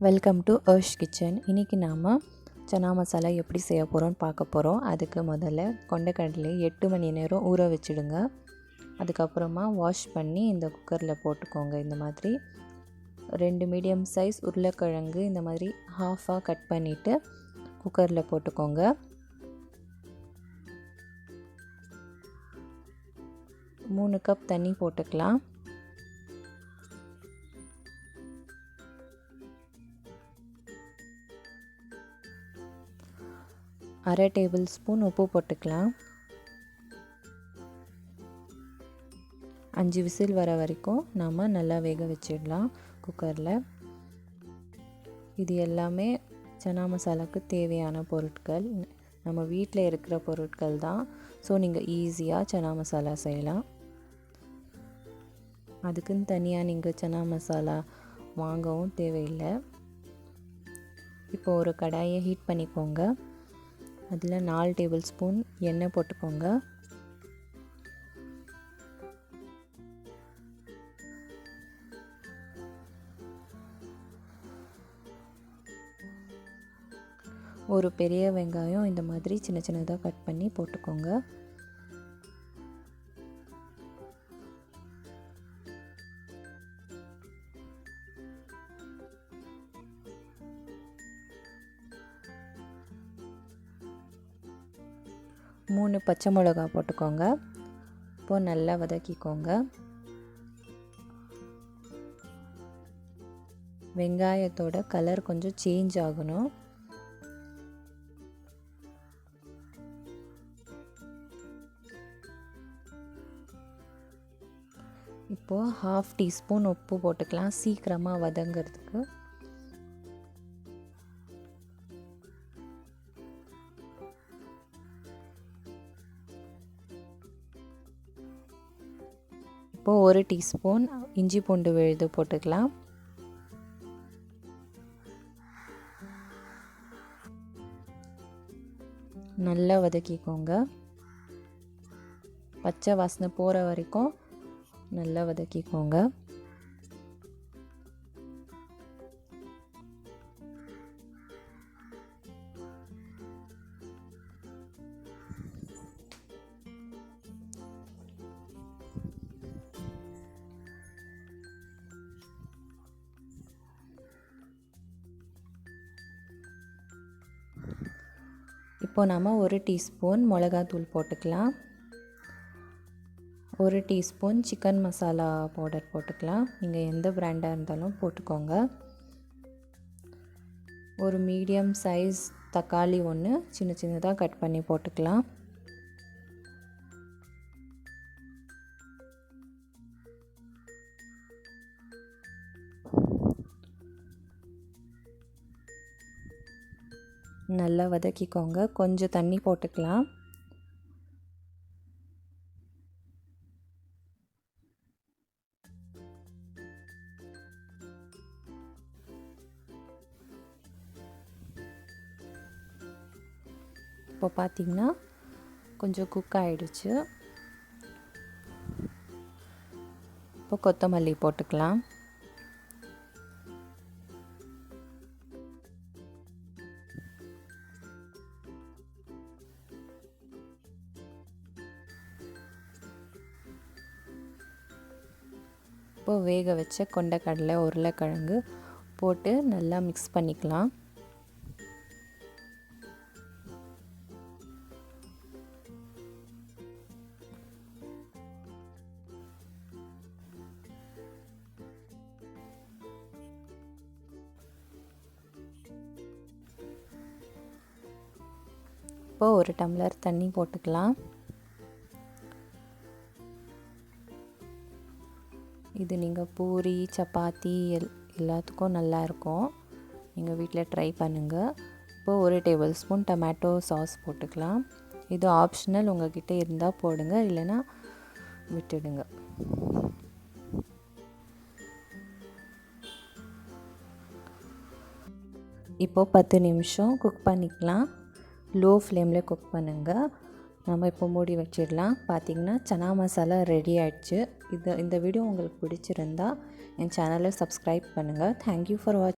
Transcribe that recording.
Welcome to அர்ஷ் kitchen. இன்றைக்கி நாம் சனா மசாலா எப்படி செய்ய போகிறோன்னு பார்க்க போகிறோம். அதுக்கு முதல்ல கொண்டைக்கடலை 8 மணி நேரம் ஊற வச்சுடுங்க. அதுக்கப்புறமா வாஷ் பண்ணி இந்த குக்கரில் போட்டுக்கோங்க. இந்த மாதிரி 2 மீடியம் சைஸ் உருளைக்கிழங்கு இந்த மாதிரி ஹாஃபாக கட் பண்ணிவிட்டு குக்கரில் போட்டுக்கோங்க. மூணு கப் தண்ணி போட்டுக்கலாம். அரை டேபிள் ஸ்பூன் உப்பு போட்டுக்கலாம். 5 விசில் வர வரைக்கும் நாம் நல்லா வேக வச்சிடலாம் குக்கரில். இது எல்லாமே சனா மசாலாவுக்கு தேவையான பொருட்கள், நம்ம வீட்டில் இருக்கிற பொருட்கள் தான். ஸோ நீங்கள் ஈஸியாக சனா மசாலா செய்யலாம். அதுக்குன்னு தனியாக நீங்கள் சனா மசாலா வாங்கவும் தேவையில்லை. இப்போ ஒரு கடாயை ஹீட் பண்ணிக்கோங்க. அதில் 4 டேபிள் ஸ்பூன் எண்ணெய் போட்டுக்கோங்க. ஒரு பெரிய வெங்காயம் இந்த மாதிரி சின்ன சின்னதாக கட் பண்ணி போட்டுக்கோங்க. மூணு பச்சை மிளகா போட்டுக்கோங்க. இப்போது நல்லா வதக்கிக்கோங்க. வெங்காயத்தோட கலர் கொஞ்சம் சேஞ்ச் ஆகணும். இப்போது 1/2 டீஸ்பூன் உப்பு போட்டுக்கலாம் சீக்கிரமாக வதங்கிறதுக்கு. இப்போது 1 டீஸ்பூன் இஞ்சி பூண்டு விழுது போட்டுக்கலாம். நல்லா வதக்கிக்கோங்க. பச்சை வாசனை போகிற வரைக்கும் நல்லா வதக்கிக்கோங்க. இப்போ நாம் 1 டீஸ்பூன் மிளகாத்தூள் போட்டுக்கலாம். 1 டீஸ்பூன் சிக்கன் மசாலா பவுடர் போட்டுக்கலாம். நீங்கள் எந்த பிராண்டாக இருந்தாலும் போட்டுக்கோங்க. ஒரு மீடியம் சைஸ் தக்காளி ஒன்று சின்ன சின்னதாக கட் பண்ணி போட்டுக்கலாம். நல்லா வதக்கிக்கோங்க. கொஞ்சம் தண்ணி போட்டுக்கலாம். இப்போ பார்த்தீங்கன்னா கொஞ்சம் குக் ஆகிடுச்சு. இப்போ கொத்தமல்லி போட்டுக்கலாம். இப்போ வேக வச்ச கொண்டைக்கடலை உருளைக்கிழங்கு போட்டு நல்லா மிக்ஸ் பண்ணிக்கலாம். இப்போ ஒரு டம்ளர் தண்ணி போட்டுக்கலாம். இது நீங்கள் பூரி சப்பாத்தி எல்லாத்துக்கும் நல்லாயிருக்கும். நீங்கள் வீட்டில் ட்ரை பண்ணுங்கள். இப்போது 1 டேபிள் ஸ்பூன் டொமேட்டோ சாஸ் போட்டுக்கலாம். இது ஆப்ஷனல், உங்கள்கிட்ட இருந்தால் போடுங்க, இல்லைன்னா விட்டுடுங்க. இப்போது 10 நிமிஷம் குக் பண்ணிக்கலாம். லோ ஃப்ளேமில் குக் பண்ணுங்கள். நம்ம இப்போ மூடி வச்சிடலாம். பார்த்திங்கன்னா சனா மசாலா ரெடி ஆகிடுச்சு. இந்த வீடியோ உங்களுக்கு பிடிச்சிருந்தா என் சேனலை சப்ஸ்கிரைப் பண்ணுங்கள். தேங்க்யூ ஃபார் வாட்சிங்.